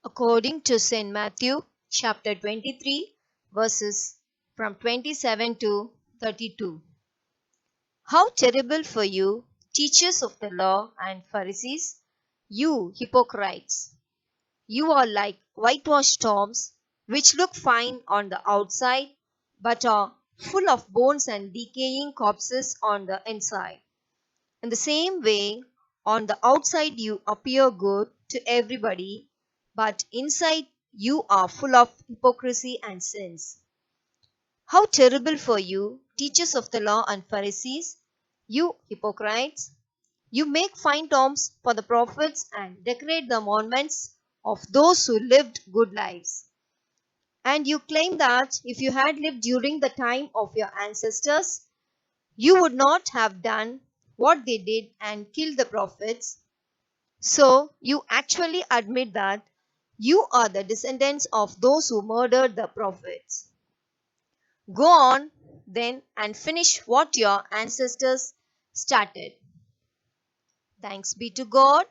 According to St. Matthew chapter 23 verses from 27 to 32. How terrible for you, teachers of the law and Pharisees, you hypocrites! You are like whitewashed tombs, which look fine on the outside, but are full of bones and decaying corpses on the inside. In the same way, on the outside you appear good to everybody, but inside you are full of hypocrisy and sins. How terrible for you, teachers of the law and Pharisees, you hypocrites! You make fine tombs for the prophets and decorate the monuments of those who lived good lives. And you claim that if you had lived during the time of your ancestors, you would not have done what they did and killed the prophets. So you actually admit that you are the descendants of those who murdered the prophets. Go on then and finish what your ancestors started. Thanks be to God.